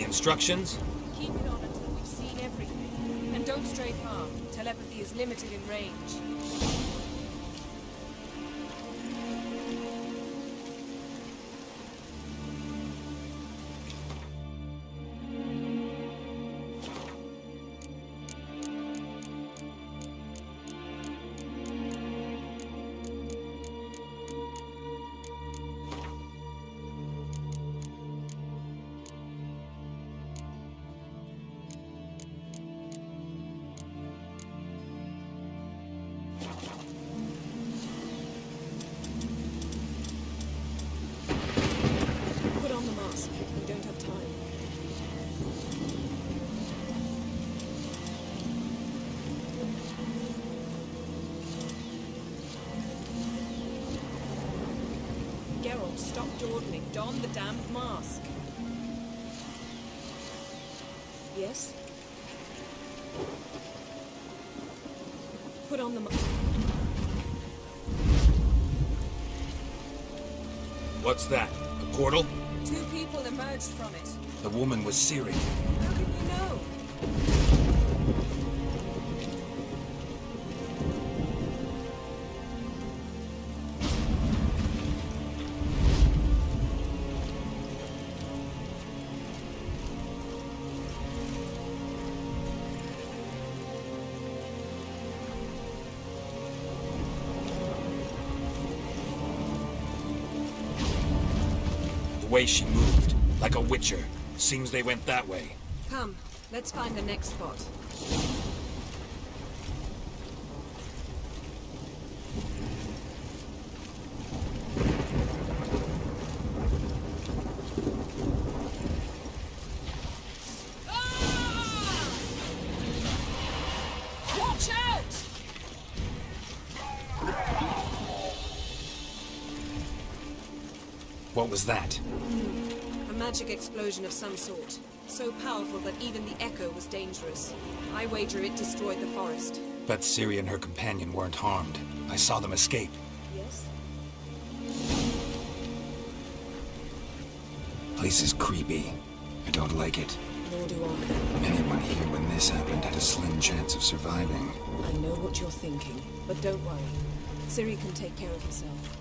Any instructions? Keep it on until we've seen everything. And don't stray far. Telepathy is limited in range. Put on the mask. We don't have time. Geralt, stop dawdling. Don the damned mask. Yes? Put on the mask. What's that? A portal? 2 people emerged from it. The woman was Ciri. How can you know? The way she moved, like a witcher. Seems they went that way. Come, let's find the next spot. Watch out! What was that? A magic explosion of some sort. So powerful that even the echo was dangerous. I wager it destroyed the forest. Bet Ciri and her companion weren't harmed. I saw them escape. Yes? Place is creepy. I don't like it. Nor do I. Anyone here when this happened had a slim chance of surviving. I know what you're thinking, but don't worry. Ciri can take care of herself.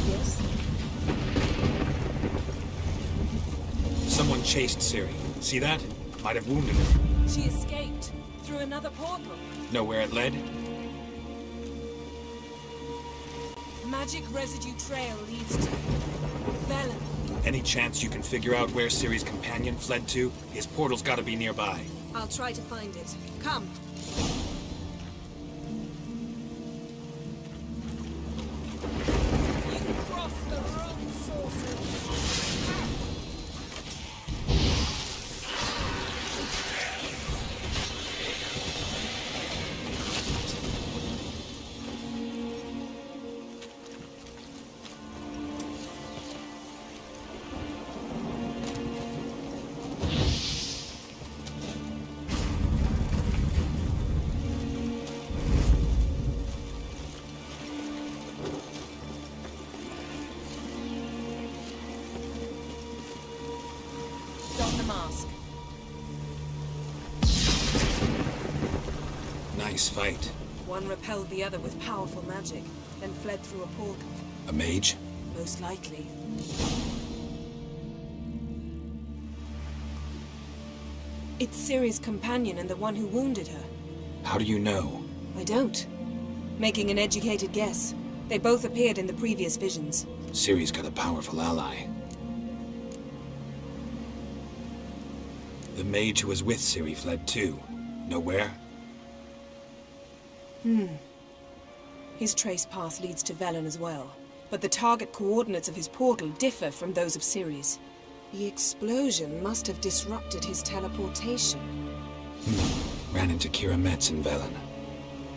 Yes? Someone chased Ciri. See that? Might have wounded her. She escaped. Through another portal. Know where it led? Magic residue trail leads to Velen. Any chance you can figure out where Ciri's companion fled to? His portal's gotta be nearby. I'll try to find it. Come. You crossed the wrong sorceress. Don the mask. Nice fight. One repelled the other with powerful magic, then fled through a portal. A mage? Most likely. It's Ciri's companion and the one who wounded her. How do you know? I don't. Making an educated guess. They both appeared in the previous visions. Ciri's got a powerful ally. The mage who was with Ciri fled too. Know where? His trace path leads to Velen as well. But the target coordinates of his portal differ from those of Ciri's. The explosion must have disrupted his teleportation. Ran into Kira Metz in Velen.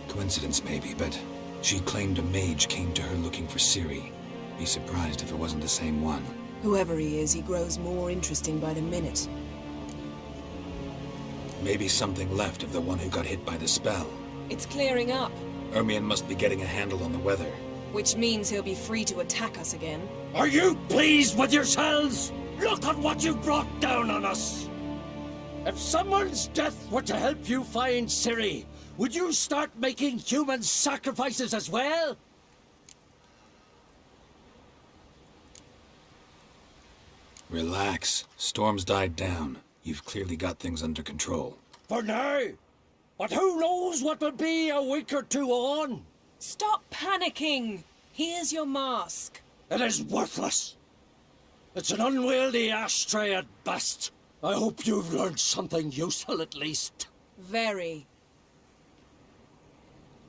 Coincidence maybe, but She claimed a mage came to her looking for Ciri. Be surprised if it wasn't the same one. Whoever he is, he grows more interesting by the minute. Maybe something left of the one who got hit by the spell. It's clearing up, Ermion must be getting a handle on the weather. which means he'll be free to attack us again. Are you pleased with yourselves? Look at what you've brought down on us! If someone's death were to help you find Ciri, would you start making human sacrifices as well? Relax. Storm's died down. You've clearly got things under control. For now. But who knows what will be a week or two on? Stop panicking! Here's your mask. It is worthless. It's an unwieldy ashtray at best. I hope you've learned something useful at least. Very.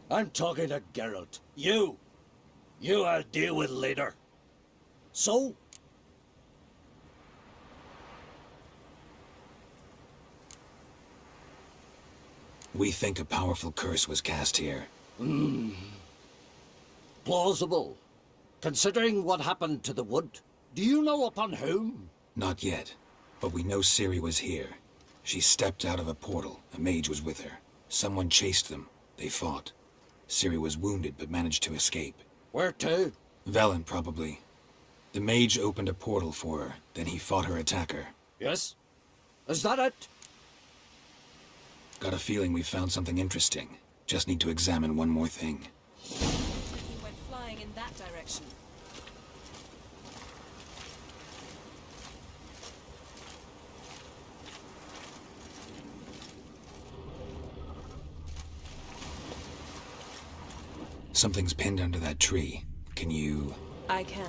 I'm talking to Geralt. You. You I'll deal with later. So? We think a powerful curse was cast here. Plausible. Considering what happened to the wood, do you know upon whom? Not yet, but we know Ciri was here. She stepped out of a portal. A mage was with her. Someone chased them. They fought. Ciri was wounded but managed to escape. Where to? Velen, probably. The mage opened a portal for her, then he fought her attacker. Yes? Is that it? Got a feeling we found something interesting. Just need to examine one more thing. He went flying in that direction. Something's pinned under that tree. Can you... I can.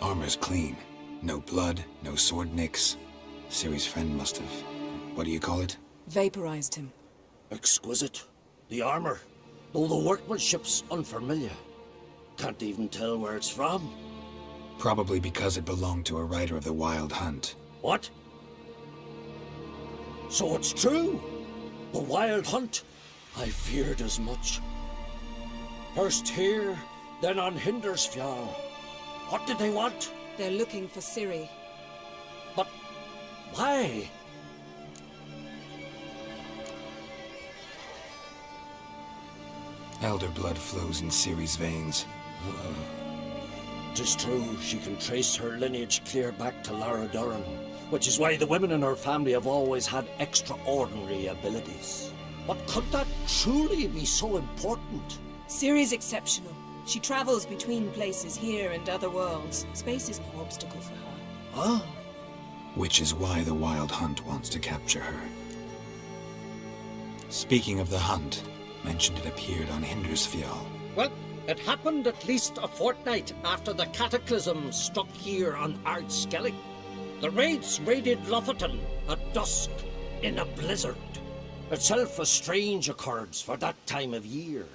Armor's clean. No blood, no sword nicks. Ciri's friend must have... what do you call it? Vaporized him. Exquisite. The armor, though the workmanship's unfamiliar. Can't even tell where it's from. Probably because it belonged to a rider of the Wild Hunt. What? So it's true? The Wild Hunt? I feared as much. First here, then on Hindersfjall. What did they want? They're looking for Ciri. But why? Elder blood flows in Ciri's veins. Tis true, she can trace her lineage clear back to Lara Duran, which is why the women in her family have always had extraordinary abilities. But could that truly be so important? Ciri's exceptional. She travels between places here and other worlds. Space is no obstacle for her. Huh? Which is why the Wild Hunt wants to capture her. Speaking of the hunt, mentioned it appeared on Hindersfjall. Well, it happened at least a fortnight after the cataclysm struck here on Ard Skellig. The raids raided Lofoten at dusk in a blizzard. Itself a strange occurrence for that time of year.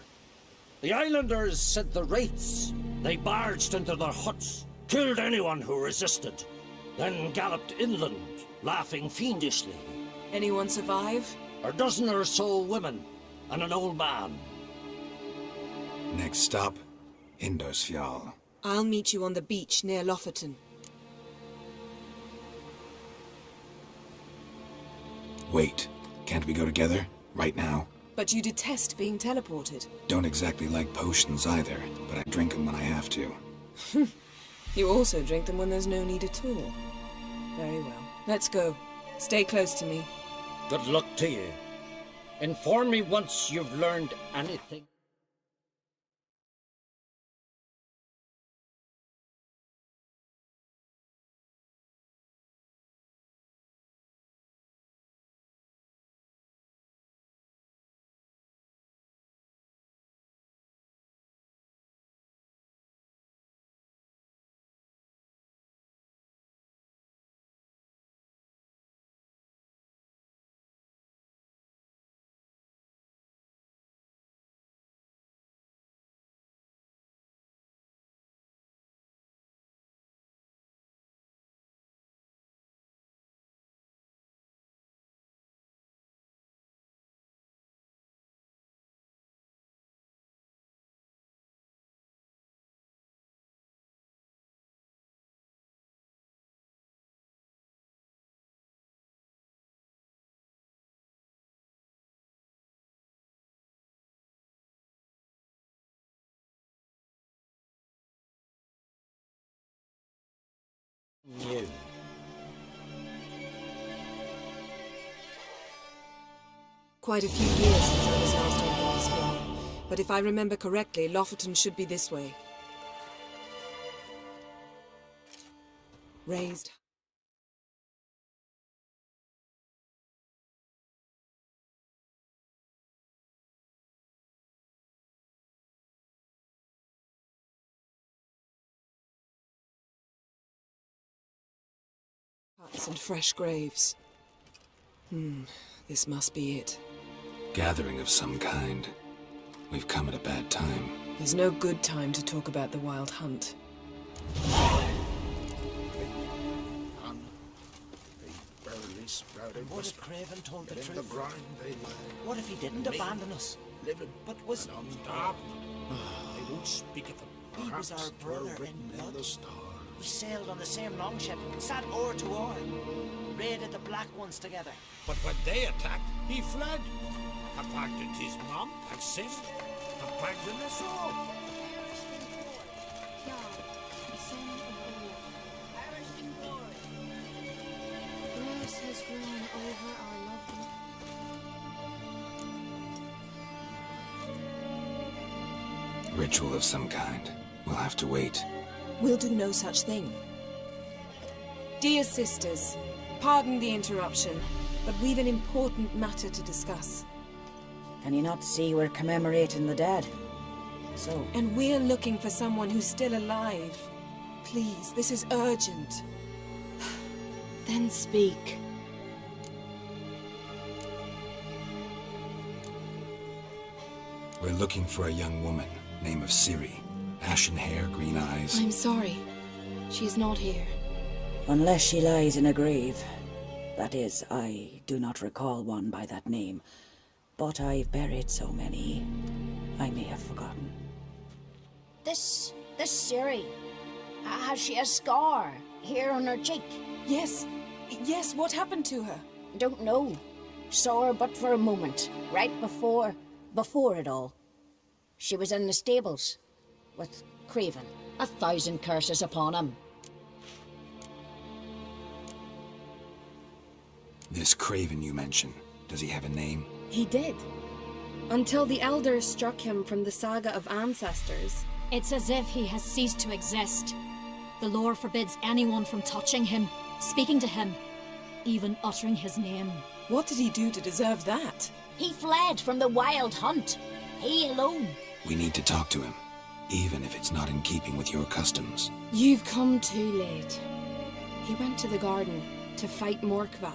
The islanders said the wraiths. They barged into their huts, killed anyone who resisted, then galloped inland, laughing fiendishly. Anyone survive? A dozen or so women and an old man. Next stop, Hindersfjall. I'll meet you on the beach near Lofoten. Wait, can't we go together? Right now? But you detest being teleported. Don't exactly like potions either, but I drink them when I have to. You also drink them when there's no need at all. Very well. Let's go. Stay close to me. Good luck to you. Inform me once you've learned anything. new. Quite a few years since I was last on Hemisphere, but if I remember correctly, Lofoten should be this way. Raised. Huts and fresh graves. This must be it. Gathering of some kind. We've come at a bad time. There's no good time to talk about the Wild Hunt. What if Craven told the truth? What if he didn't abandon us? But was... Stop! They won't speak of him. He was our brother in blood. We sailed on the same longship, sat oar to oar, raided the Black Ones together. But when they attacked, he fled. Abandoned his mom and sister. Abandoned us all. Grass has grown over our loved one. Ritual of some kind. We'll have to wait. We'll do no such thing. Dear sisters, pardon the interruption, but we've an important matter to discuss. Can you not see we're commemorating the dead? So, And we're looking for someone who's still alive. Please, this is urgent. Then speak. We're looking for a young woman, name of Ciri. Ashen hair, green eyes. I'm sorry. She is not here. unless she lies in a grave. That is, I do not recall one by that name. But I've buried so many, I may have forgotten. This Ciri, has she a scar here on her cheek? Yes, what happened to her? Don't know. Saw her but for a moment, right before it all. She was in the stables with Craven. 1,000 curses upon him. This Craven you mention, does he have a name? He did. Until the elders struck him from the saga of ancestors. It's as if he has ceased to exist. The lore forbids anyone from touching him, speaking to him, even uttering his name. What did he do to deserve that? He fled from the Wild Hunt. He alone. We need to talk to him, even if it's not in keeping with your customs. You've come too late. He went to the garden to fight Morkvag.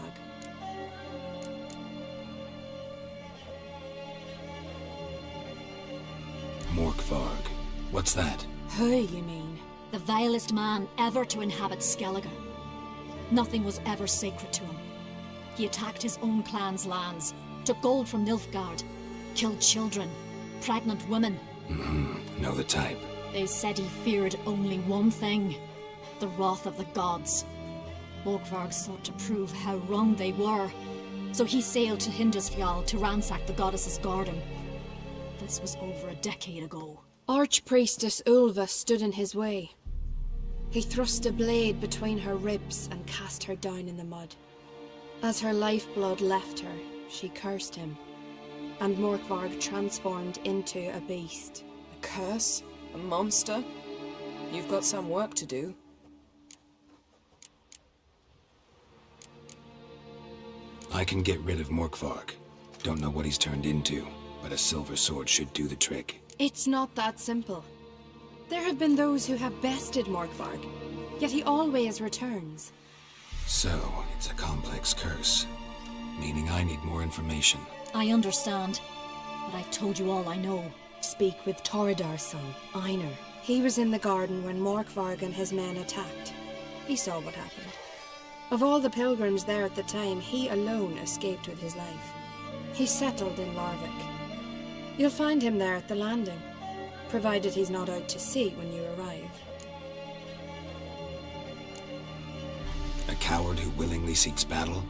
Morkvarg. What's that? Who, you mean? The vilest man ever to inhabit Skellige. Nothing was ever sacred to him. He attacked his own clan's lands, took gold from Nilfgaard, killed children, pregnant women. Know the type. They said he feared only one thing, the wrath of the gods. Morkvarg sought to prove how wrong they were, so he sailed to Hindisfjall to ransack the goddess's garden. This was over a decade ago. Archpriestess Ulva stood in his way. He thrust a blade between her ribs and cast her down in the mud. As her lifeblood left her, she cursed him, and Morkvarg transformed into a beast. A curse? A monster? You've got some work to do. I can get rid of Morkvarg. Don't know what he's turned into, but a silver sword should do the trick. It's not that simple. There have been those who have bested Morkvarg, yet he always returns. So, it's a complex curse, meaning I need more information. I understand, but I've told you all I know. Speak with Torridar's son, Einar. He was in the garden when Morkvarg and his men attacked. He saw what happened. Of all the pilgrims there at the time, he alone escaped with his life. He settled in Larvik. You'll find him there at the landing, provided he's not out to sea when you arrive. A coward who willingly seeks battle?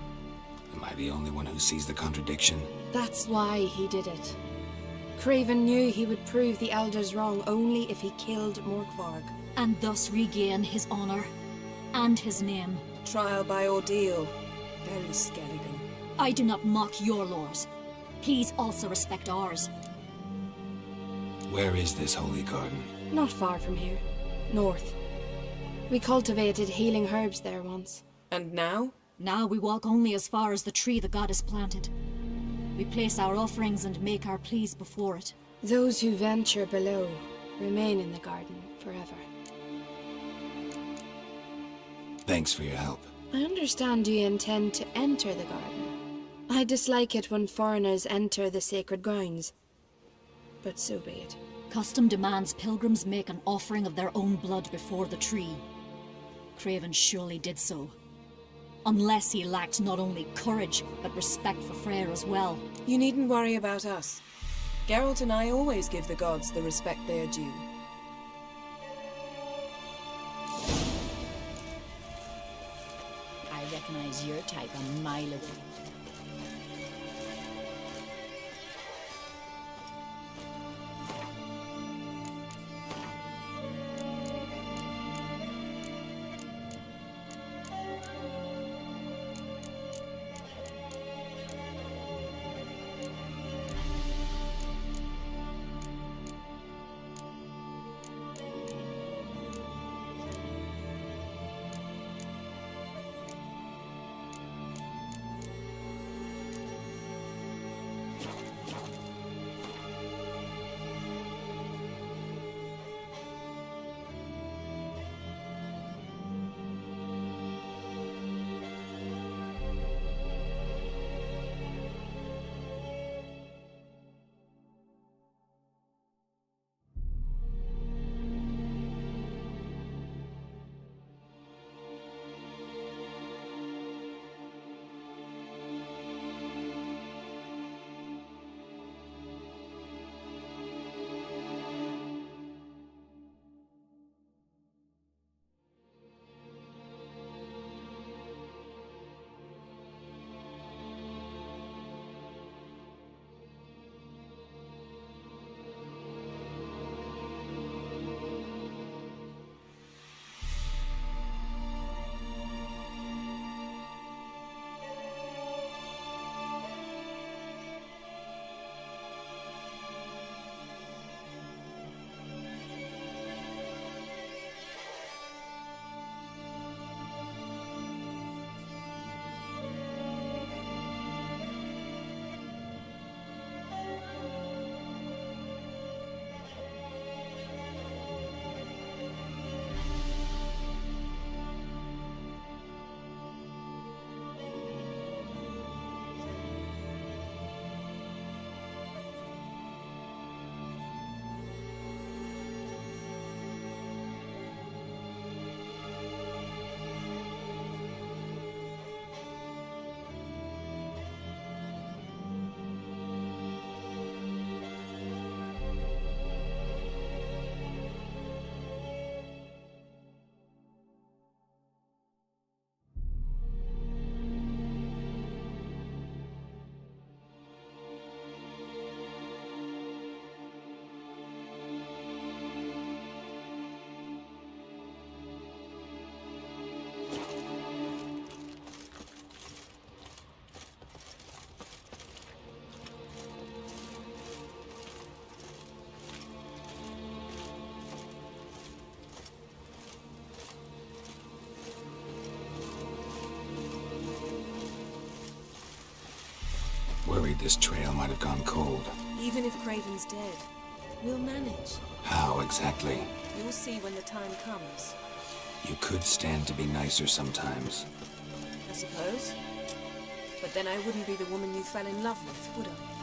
Am I the only one who sees the contradiction? That's why he did it. Craven knew he would prove the elders wrong only if he killed Morkvarg. And thus regain his honor. and his name. Trial by ordeal. Very Skelligan. I do not mock your laws. Please also respect ours. Where is this holy garden? Not far from here. North. We cultivated healing herbs there once. And now? Now we walk only as far as the tree the goddess planted. We place our offerings and make our pleas before it. Those who venture below remain in the garden forever. Thanks for your help. I understand you intend to enter the garden. I dislike it when foreigners enter the sacred grounds. But so be it. Custom demands pilgrims make an offering of their own blood before the tree. Craven surely did so. Unless he lacked not only courage, but respect for Freyr as well. You needn't worry about us. Geralt and I always give the gods the respect they are due. I recognize your type a mile away. Worried this trail might have gone cold. Even if Craven's dead, we'll manage. How exactly? You'll see when the time comes, You could stand to be nicer sometimes. I suppose. But then I wouldn't be the woman you fell in love with, would I?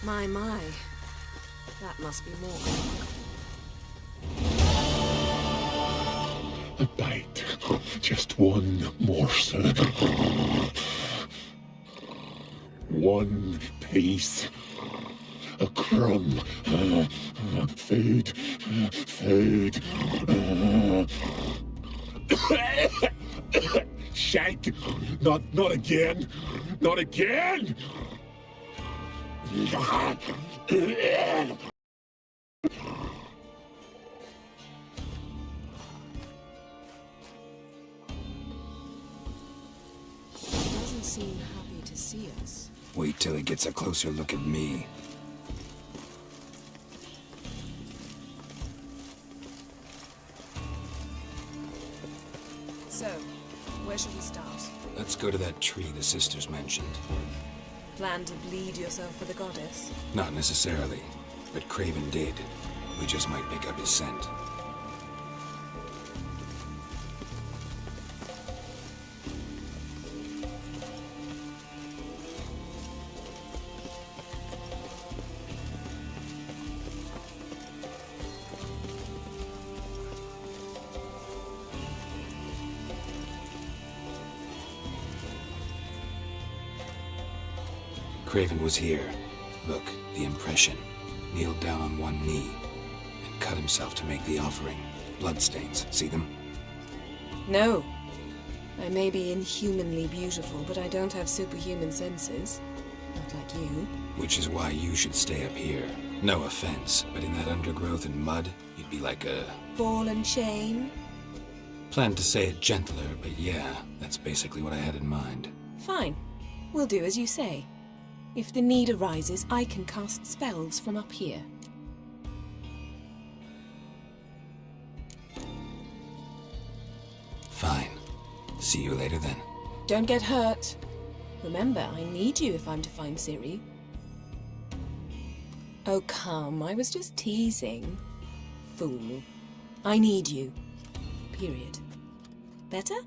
My. That must be more. A bite. Just one morsel. One piece. A crumb. Food. Food. Shank. Not again. Not again. He doesn't seem happy to see us. Wait till he gets a closer look at me. So, where should we start? Let's go to that tree the sisters mentioned. Plan to bleed yourself for the goddess? Not necessarily, but Craven did. We just might pick up his scent. Craven was here. Look, the impression. Kneeled down on one knee and cut himself to make the offering. Bloodstains, see them? No. I may be inhumanly beautiful, but I don't have superhuman senses. Not like you. Which is why you should stay up here. No offense, but in that undergrowth and mud, you'd be like a... Ball and chain? Planned to say it gentler, but yeah, that's basically what I had in mind. Fine. We'll do as you say. If the need arises, I can cast spells from up here. Fine. See you later then. Don't get hurt. Remember, I need you if I'm to find Ciri. Oh, come. I was just teasing. Fool. I need you. Period. Better?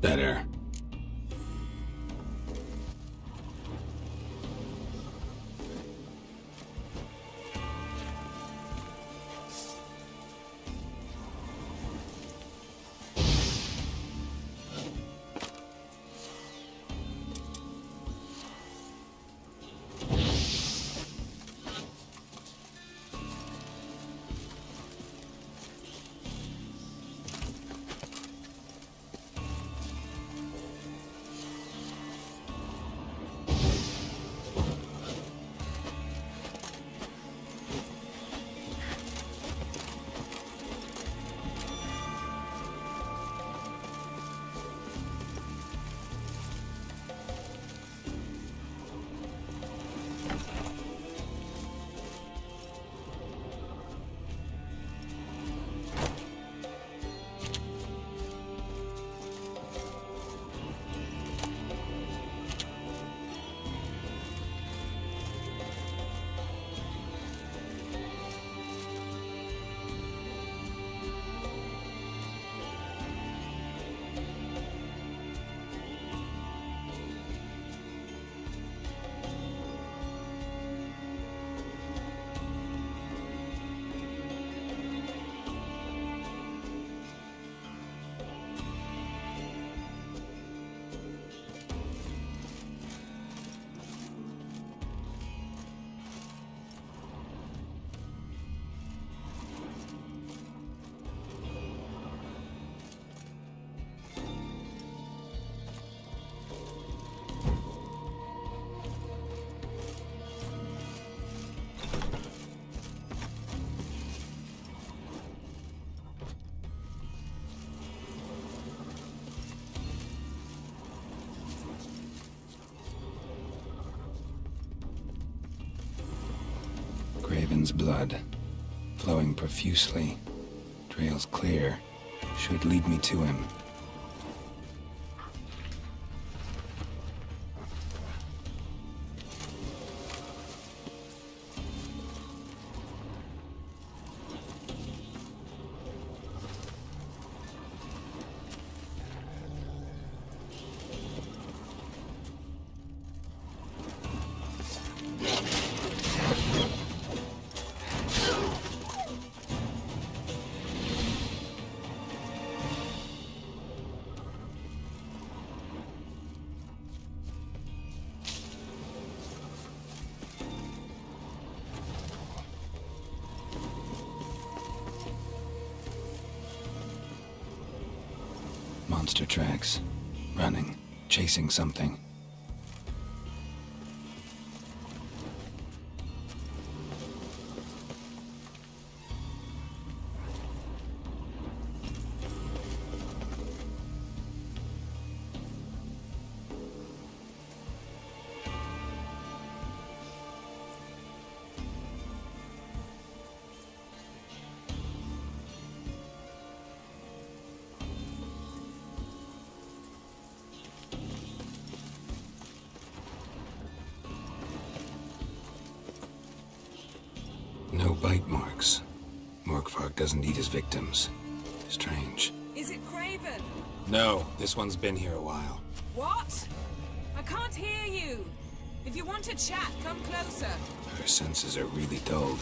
Better. Craven's blood, flowing profusely. Trails clear. Should lead me to him. Monster tracks. Running. Chasing something. No bite marks. Morkvarg doesn't eat his victims. Strange. Is it Craven? No, this one's been here a while. What? I can't hear you. If you want to chat, come closer. Her senses are really dulled.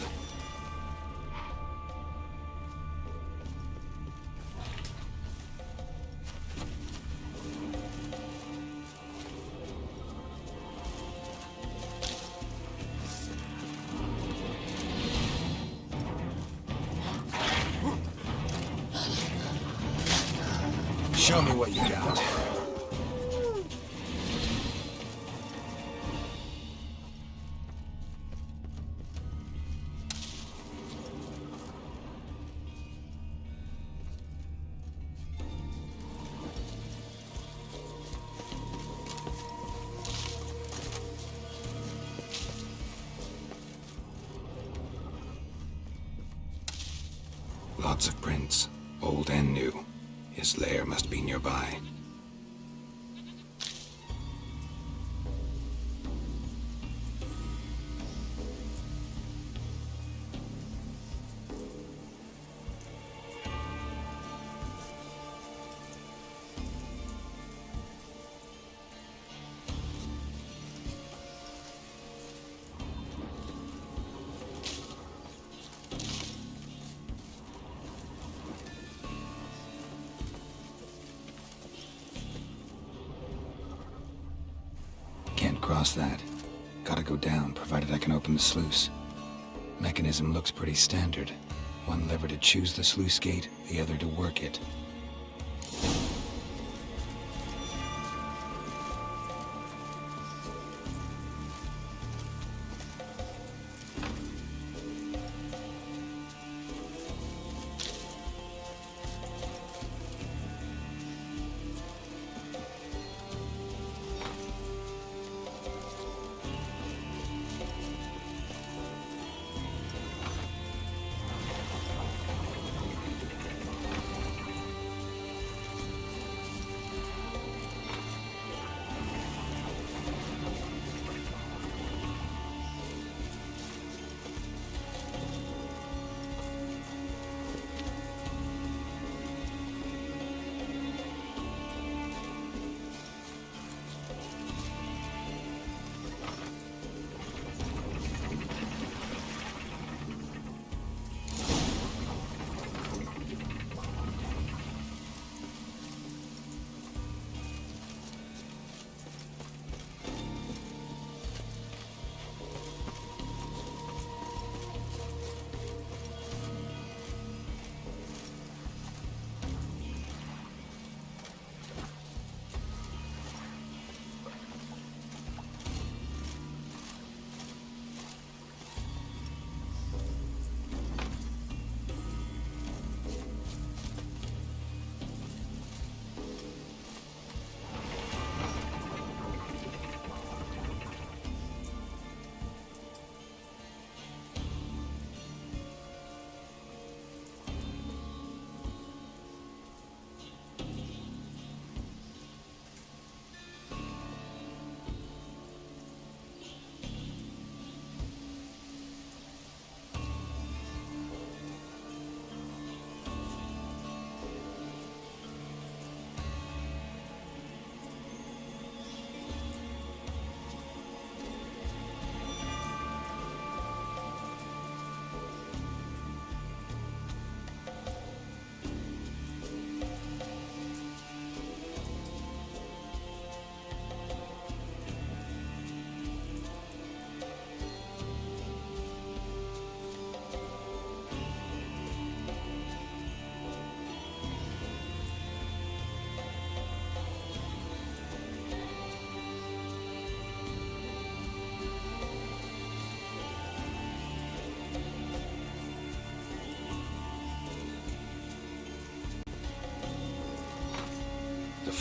Show me what you got. Lots of prints, old and new. His lair must be nearby. Can't cross that. Gotta go down, provided I can open the sluice. Mechanism looks pretty standard. One lever to choose the sluice gate, the other to work it.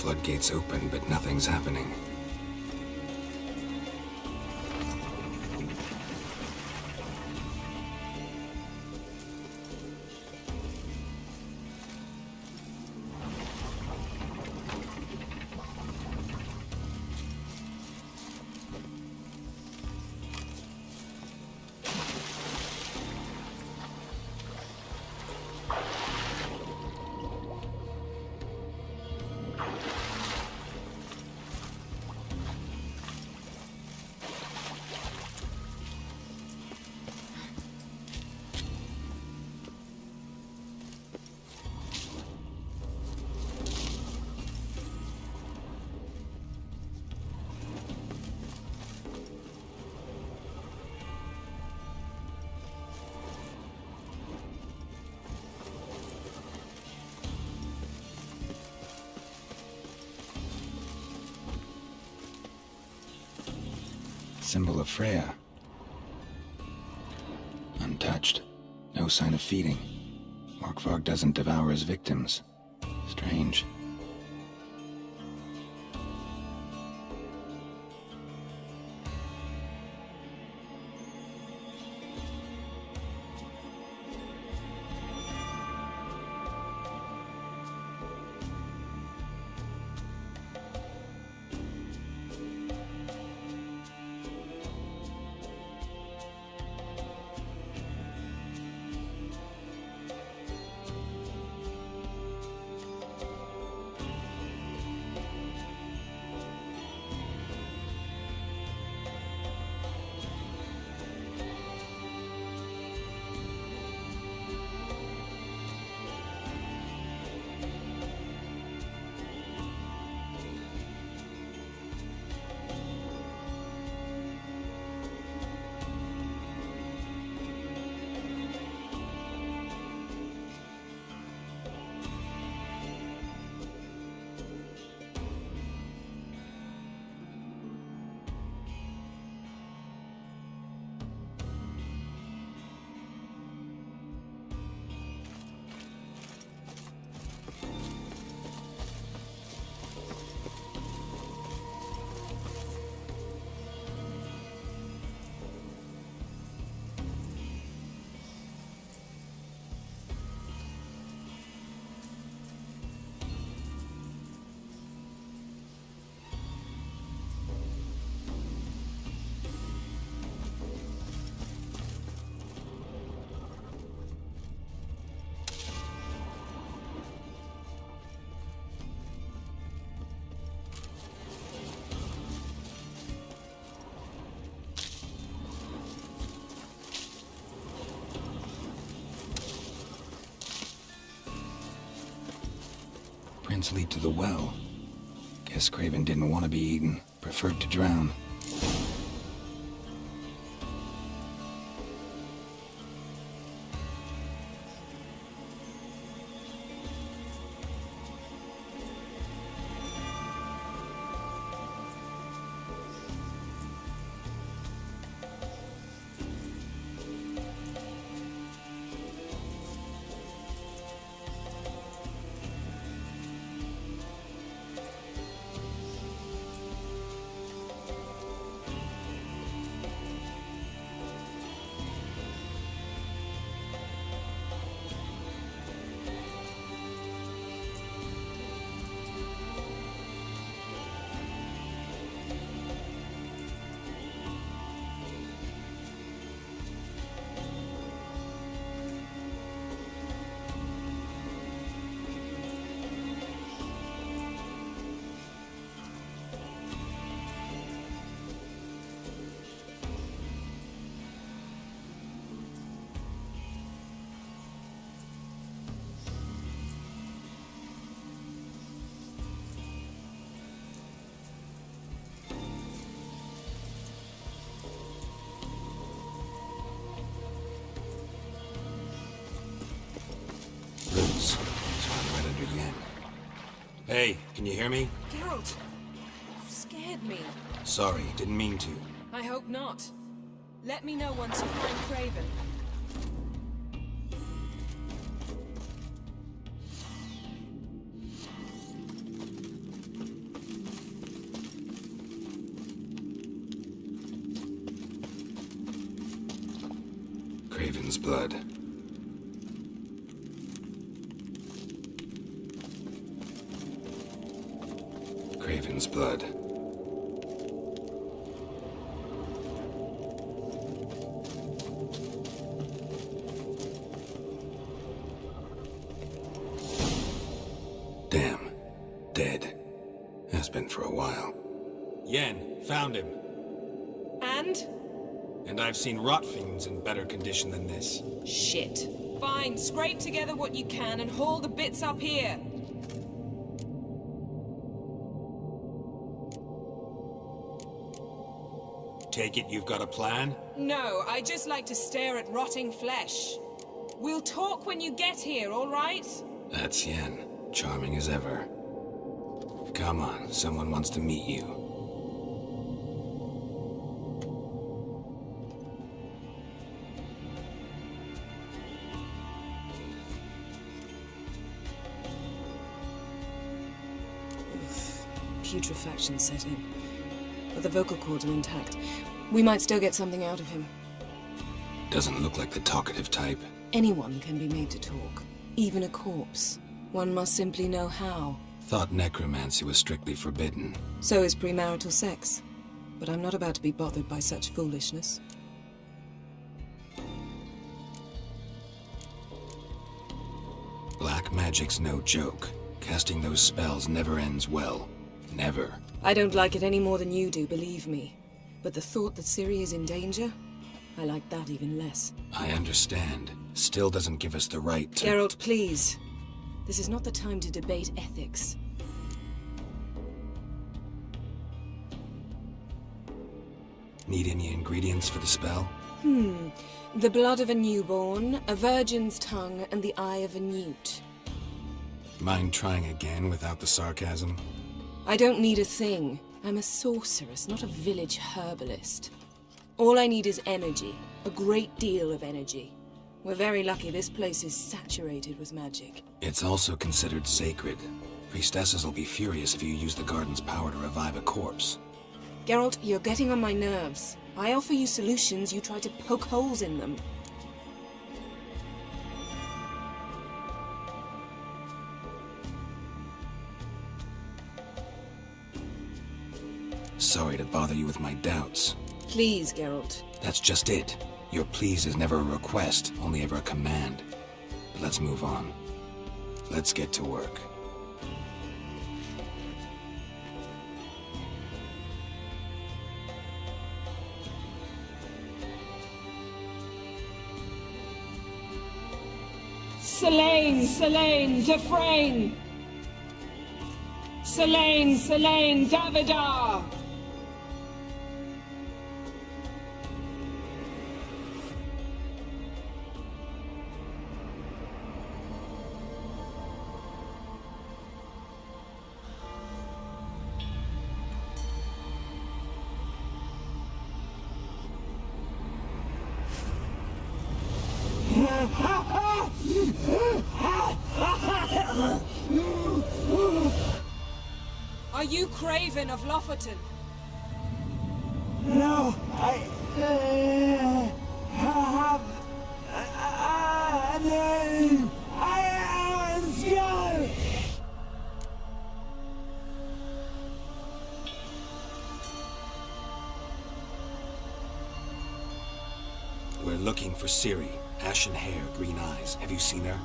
floodgates open, but nothing's happening. Symbol of Freya. Untouched. No sign of feeding. Morkvarg doesn't devour his victims. Strange. Prints lead to the well. Guess Craven didn't want to be eaten. Preferred to drown. Roots. So I'm ready to begin. Hey, can you hear me? Geralt! You scared me. Sorry, didn't mean to. I hope not. Let me know once you find Craven. Craven's blood. Craven's blood. Damn. Dead. Has been for a while. Yen, found him. And? And I've seen rot fiends in better condition than this. Shit. Fine, scrape together what you can and haul the bits up here. Take it you've got a plan? No, I just like to stare at rotting flesh. We'll talk when you get here, all right? That's Yen. Charming as ever. Come on, someone wants to meet you. Putrefaction set in. But the vocal cords are intact. We might still get something out of him. Doesn't look like the talkative type. Anyone can be made to talk. Even a corpse. One must simply know how. Thought necromancy was strictly forbidden. So is premarital sex. But I'm not about to be bothered by such foolishness. Black magic's no joke. Casting those spells never ends well. Never. I don't like it any more than you do, believe me. But the thought that Ciri is in danger? I like that even less. I understand. Still doesn't give us the right to— Geralt, please. This is not the time to debate ethics. Need any ingredients for the spell? The blood of a newborn, a virgin's tongue, and the eye of a newt. Mind trying again without the sarcasm? I don't need a thing. I'm a sorceress, not a village herbalist. All I need is energy. A great deal of energy. We're very lucky this place is saturated with magic. It's also considered sacred. Priestesses will be furious if you use the garden's power to revive a corpse. Geralt, you're getting on my nerves. I offer you solutions, you try to poke holes in them. Sorry to bother you with my doubts. Please, Geralt. That's just it. Your please is never a request, only ever a command. But let's move on. Let's get to work. Selene, Selene, Dufresne! Selene, Selene, Davidar! Are you Craven of Lofoten? No, I have a name. I am Skull. We're looking for Ciri. Ashen hair, green eyes. Have you seen her?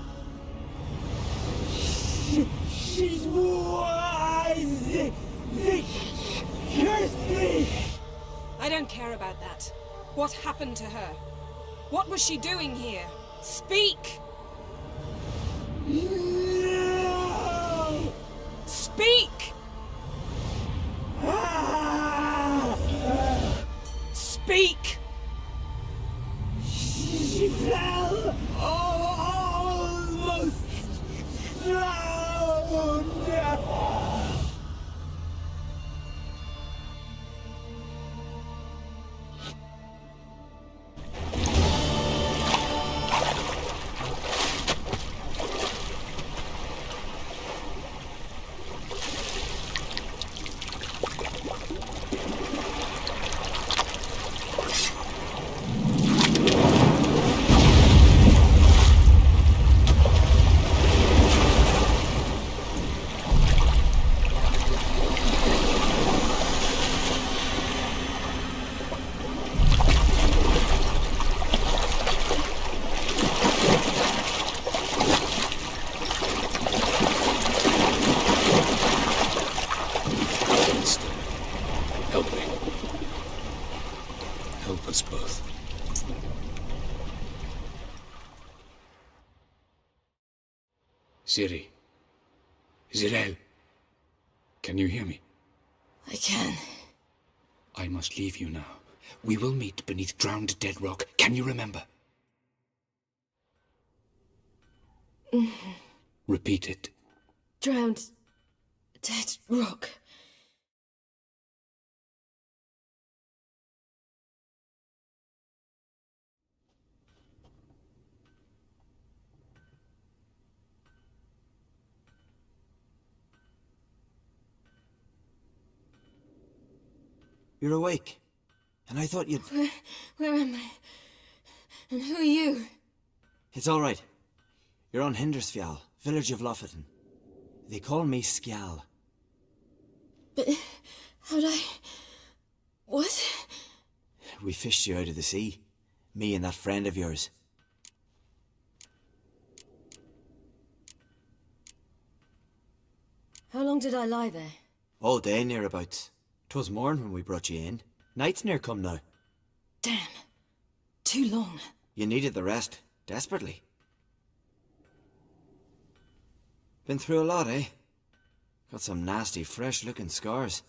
She's wise. They cursed me. I don't care about that. What happened to her? What was she doing here? Speak! No. Speak! Speak! She fell almost drowned. Help us both. Ciri. Zirael. Can you hear me? I can. I must leave you now. We will meet beneath drowned dead rock. Can you remember? Repeat it. Drowned. Dead rock. You're awake. And I thought you'd... Where am I? And who are you? It's all right. You're on Hindersfjall, village of Lofoten. They call me Skjal. But how'd I... What? We fished you out of the sea. Me and that friend of yours. How long did I lie there? All day nearabouts. 'Twas morn when we brought you in. Night's near come now. Damn. Too long. You needed the rest, desperately. Been through a lot, eh? Got some nasty, fresh-looking scars.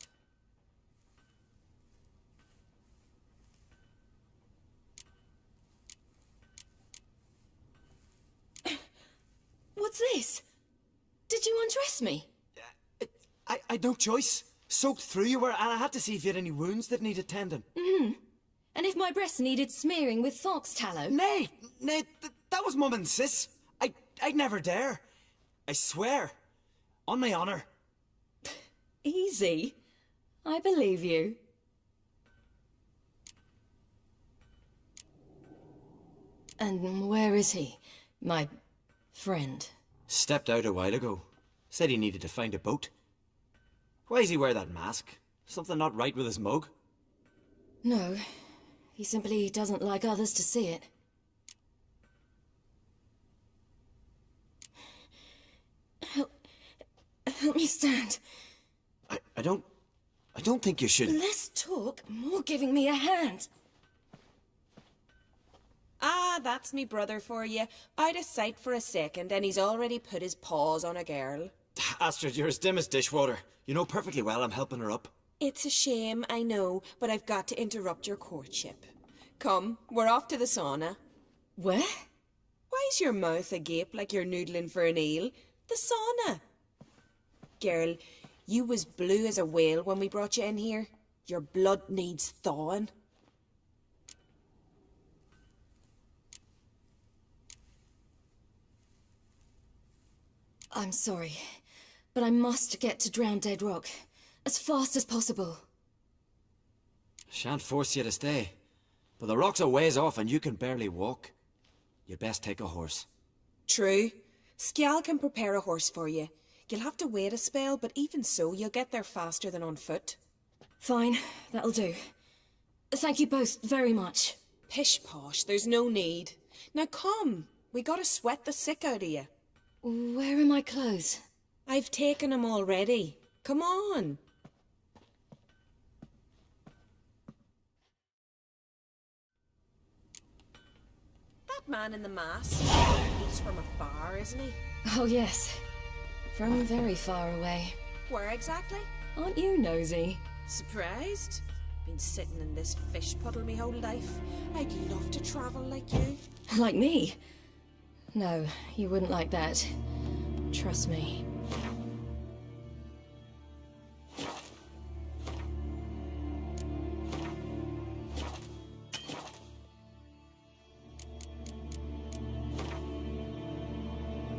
What's this? Did you undress me? I'd no choice. Soaked through you were, and I had to see if you had any wounds that needed tending. And if my breasts needed smearing with fox tallow? Nay, that was Mum and Sis. I'd never dare. I swear. On my honour. Easy. I believe you. And where is he? My friend? Stepped out a while ago. Said he needed to find a boat. Why does he wear that mask? Something not right with his mug? No. He simply doesn't like others to see it. Help me stand. I don't think you should... Less talk, more giving me a hand. Ah, that's me brother for you. Out of sight for a second, and he's already put his paws on a girl. Astrid, you're as dim as dishwater. You know perfectly well I'm helping her up. It's a shame, I know, but I've got to interrupt your courtship. Come, we're off to the sauna. Where? Why's your mouth agape like you're noodling for an eel? The sauna. Girl, you was blue as a whale when we brought you in here. Your blood needs thawing. I'm sorry, but I must get to Drowned Dead Rock as fast as possible. Shan't force you to stay. But the rock's a ways off and you can barely walk. You'd best take a horse. True. Skjal can prepare a horse for you. You'll have to wait a spell, but even so, you'll get there faster than on foot. Fine, that'll do. Thank you both very much. Pish posh, there's no need. Now come, we gotta sweat the sick out of you. Where are my clothes? I've taken them already. Come on. That man in the mask, he's from afar, isn't he? Oh, yes. From very far away. Where exactly? Aren't you nosy? Surprised? Been sitting in this fish puddle me whole life. I'd love to travel like you. Like me? No, you wouldn't like that. Trust me.